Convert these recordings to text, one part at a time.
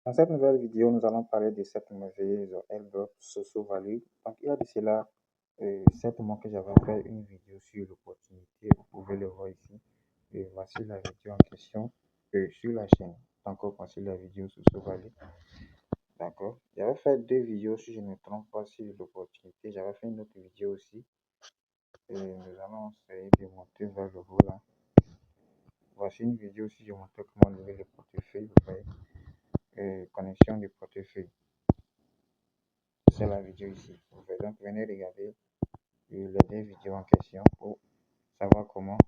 Dans cette nouvelle vidéo, nous allons parler de cette merveilleuse airdrop Soso Value. Donc, il y a de cela 7 mois que j'avais fait une vidéo sur l'opportunité. Vous pouvez le voir ici. Et voici la vidéo en question sur la chaîne. Encore voici la vidéo Soso Value. D'accord. J'avais fait 2 vidéos, si je ne me trompe pas, sur l'opportunité. J'avais fait une autre vidéo aussi. Et nous allons essayer de monter vers le haut là. Voici une vidéo si je montre comment lever le portefeuille. Vous voyez. Connexion du portefeuille. C'est la vidéo ici. Donc, venez regarder les 2 vidéos en question pour savoir comment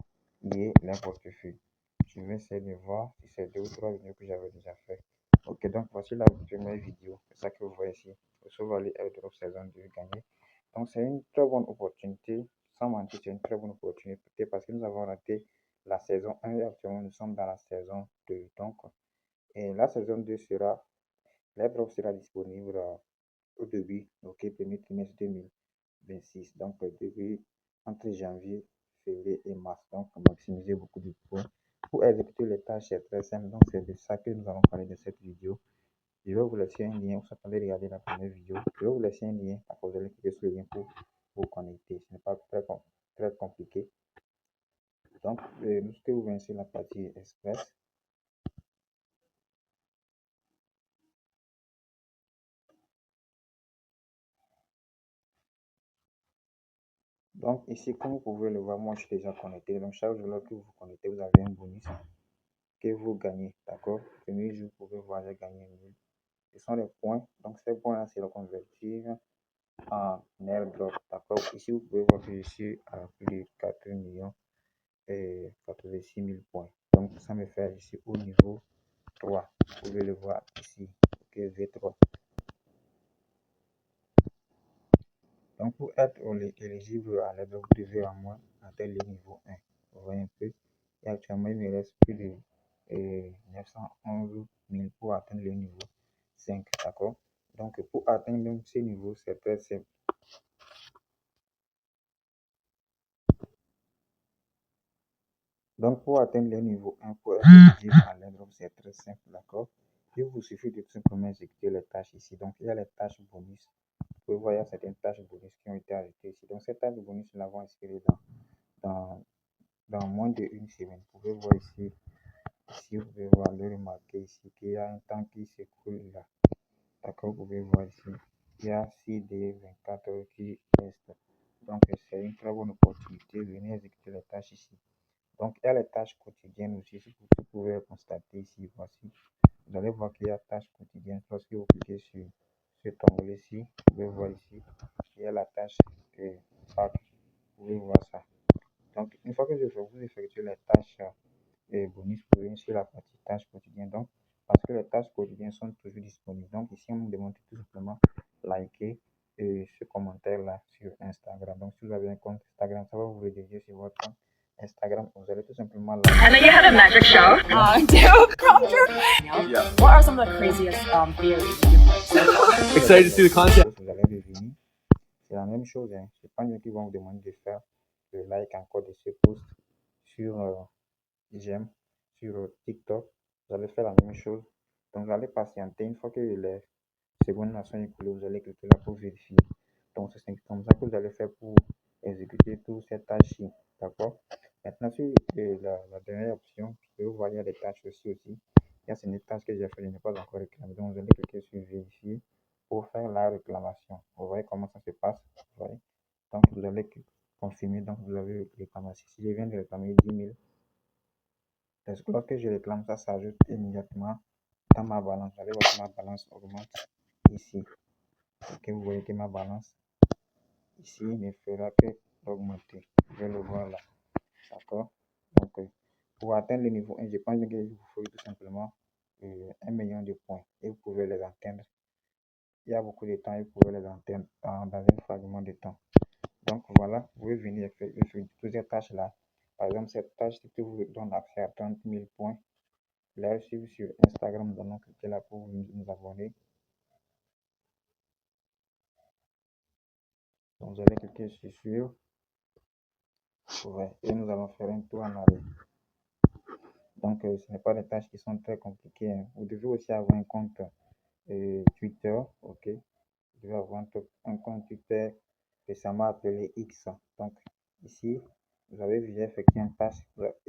lier les portefeuilles. Je vais essayer de voir si c'est 2 ou 3 vidéos que j'avais déjà fait. Ok, donc voici la première vidéo. C'est ça que vous voyez ici. Sauver airdrop saison 2 gagner. Donc, c'est une très bonne opportunité. Sans mentir, c'est une très bonne opportunité parce que nous avons raté la saison 1 et actuellement nous sommes dans la saison 2. Donc, et la saison 2 sera, l'airdrop sera disponible au début, ok, premier trimestre 2026. Donc, début entre janvier, février et mars. Donc, maximiser beaucoup de points. Pour exécuter les tâches, c'est très simple. Donc, c'est de ça que nous allons parler de cette vidéo. Je vais vous laisser un lien. Vous attendez regarder la première vidéo. Je vais vous laisser un lien. Après, vous allez cliquer sur le lien pour vous connecter. Ce n'est pas très compliqué. Donc, lorsque vous venez sur la partie Express, donc ici, comme vous pouvez le voir, moi je suis déjà connecté. Donc, chaque jour que vous vous connectez, vous avez un bonus que vous gagnez. D'accord? Premier jour, vous pouvez voir, j'ai gagné 1000. Ce sont les points. Donc, ces points-là, c'est le convertir en airdrop. D'accord? Ici, vous pouvez voir que je suis à plus de 4 millions et 86 000 points. Donc, ça me fait ici au niveau 3. Vous pouvez le voir ici. Ok, V3. Donc, pour être éligible à l'airdrop, vous devez au moins atteindre le niveau 1. Vous voyez un peu. Et actuellement, il me reste plus de 911 000 pour atteindre le niveau 5. D'accord? Donc, pour atteindre même ce niveau, c'est très simple. Donc, pour atteindre le niveau 1, pour être éligible à l'airdrop, c'est très simple, d'accord? Il vous suffit de tout simplement exécuter les tâches ici. Donc, il y a les tâches bonus. Vous pouvez voir, il y a certaines tâches bonus qui ont été ajoutées ici. Donc, ces tâches bonus, nous l'avons inscrites dans, dans moins d'une semaine. Vous pouvez voir ici, vous pouvez voir le remarquer ici qu'il y a un temps qui s'écoule là. D'accord, vous pouvez voir ici. Il y a 6 des 24 heures qui restent. Donc, c'est une très bonne opportunité. Venez exécuter les tâches ici. Donc, il y a les tâches quotidiennes aussi. Si vous pouvez constater ici, voici. Vous allez voir qu'il y a tâches quotidiennes. Lorsque vous cliquez sur cet onglet-ci, vous pouvez voir ici, il y a la tâche PAC. Vous pouvez voir ça. Donc, une fois que vous effectuez les tâches et bonus, vous venez sur la partie tâches quotidiennes. Donc, parce que les tâches quotidiennes sont toujours disponibles. Donc, ici, on nous demande tout simplement liker ce commentaire-là sur Instagram. Donc, si vous avez un compte Instagram, ça va vous rediriger sur votre compte Instagram. Vous allez tout simplement liker. And then you had a magic show. Yeah. What are some of the craziest theories you've heard? Excited to see the content. Vous allez revenir. C'est la même chose. Hein. C'est pas mieux qu'ils vont vous demander de faire le like encore de ce post sur j'aime sur TikTok. Vous allez faire la même chose. Donc, vous allez patienter. Une fois que les secondes sont écoulées, vous allez cliquer là pour vérifier. Donc, c'est comme ça que vous allez faire pour exécuter toutes ces tâches-ci. D'accord? Maintenant, sur la dernière option, vous voyez les tâches aussi. Il y a certaines tâches que j'ai fait, je n'ai pas encore réclamé. Donc, vous allez cliquer sur vérifier pour faire la réclamation. Vous voyez comment ça se passe? Vous voyez? Donc, vous allez confirmer. Donc, vous avez réclamé. Si je viens de réclamer 10 000, lorsque je réclame ça, s'ajoute immédiatement dans ma balance. Vous allez voir que ma balance augmente ici. Ok, vous voyez que ma balance ici ne fera que augmenter. Je vais le voir là. D'accord? Donc, pour atteindre le niveau 1, je pense qu'il vous faut tout simplement 1 million de points et vous pouvez les atteindre. Il y a beaucoup de temps et vous pouvez les atteindre dans un fragment de temps. Donc voilà, vous pouvez venir faire plusieurs tâches là. Par exemple, cette tâche qui vous donne accès à 30 000 points. Là, suivre sur Instagram, donc cliquez là pour nous abonner. Donc, vous allez cliquer sur suivre. Ouais, et nous allons faire un tour en arrière. Donc, ce n'est pas des tâches qui sont très compliquées. Hein. Vous devez aussi avoir un compte utilisateur, ok, je vais avoir un compte Twitter récemment appelé X. Donc, ici, vous avez vu, j'ai effectué une tâche.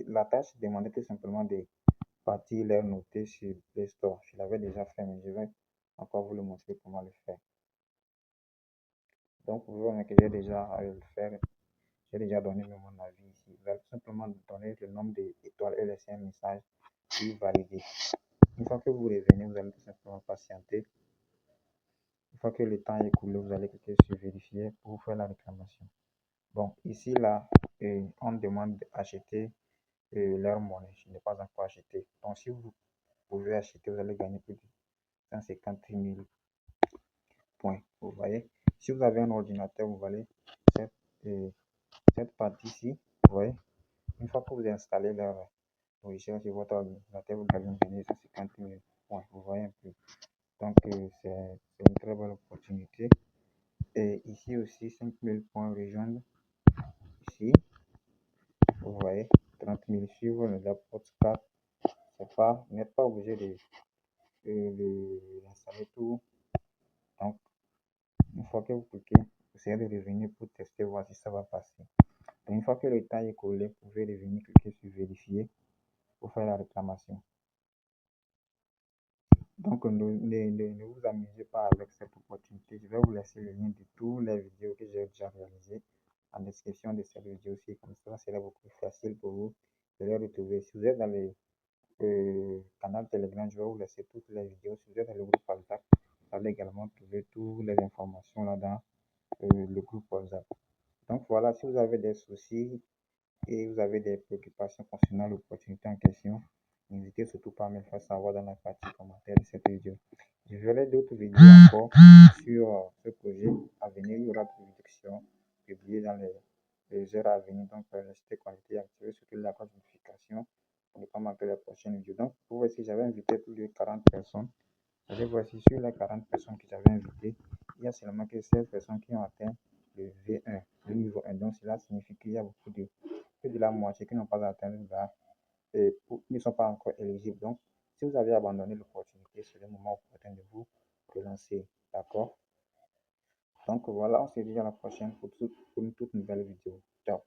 La tâche demandait tout simplement de partir les noter sur Play Store. Je l'avais déjà fait, mais je vais encore vous le montrer comment le faire. Donc, vous voyez que j'ai déjà le faire. J'ai déjà donné mon avis ici. Vous allez tout simplement donner le nombre d'étoiles et laisser un message puis valider. Une fois que vous revenez, vous allez tout simplement patienter. Une fois que le temps est écoulé, vous allez cliquer sur vérifier pour faire la réclamation. Bon, ici, là, on demande d'acheter leur monnaie. Je n'ai pas encore acheté. Donc, si vous pouvez acheter, vous allez gagner plus de 150 000 points. Vous voyez, si vous avez un ordinateur, vous voyez cette partie-ci, vous voyez, une fois que vous installez leur logiciel sur votre ordinateur, vous allez gagner 150 000 points. Vous voyez un peu. Donc, c'est une très bonne opportunité. Et ici aussi, 5 000 points rejoindre. Ici, vous voyez, 30 000 suivre le podcast. C'est pas, vous n'êtes pas obligé d'installer tout. Donc, une fois que vous cliquez, vous essayez de revenir pour tester, voir si ça va passer. Donc, une fois que le temps est collé, vous pouvez revenir cliquer sur vérifier pour faire la réclamation. Donc, ne vous amusez pas avec cette opportunité. Je vais vous laisser le lien de toutes les vidéos que j'ai déjà réalisées en description de cette vidéo-ci. Comme ça, sera beaucoup plus facile pour vous de les retrouver. Si vous êtes dans le canal Telegram, je vais vous laisser toutes les vidéos. Si vous êtes dans le groupe WhatsApp, vous allez également trouver toutes les informations là dans le groupe WhatsApp. Donc voilà, si vous avez des soucis et vous avez des préoccupations concernant l'opportunité en question, n'hésitez surtout pas à me le faire savoir dans la partie commentaire de cette vidéo. Je verrai d'autres vidéos encore sur ce projet à venir. Il y aura des vidéos qui seront publiées dans les heures à venir. Donc, restez connectés et activez surtout la notification pour ne pas manquer les prochaines vidéos. Donc, pour voir si j'avais invité plus de 40 personnes. Voici sur les 40 personnes que j'avais invitées, il y a seulement que 16 personnes qui ont atteint le V1, le niveau 1. Donc, cela signifie qu'il y a beaucoup de plus de la moitié qui n'ont pas atteint là et ils ne sont pas encore éligibles. Donc, si vous avez abandonné l'opportunité, c'est le moment opportun de vous relancer. D'accord? Donc, voilà, on se dit à la prochaine pour une toute nouvelle vidéo. Ciao.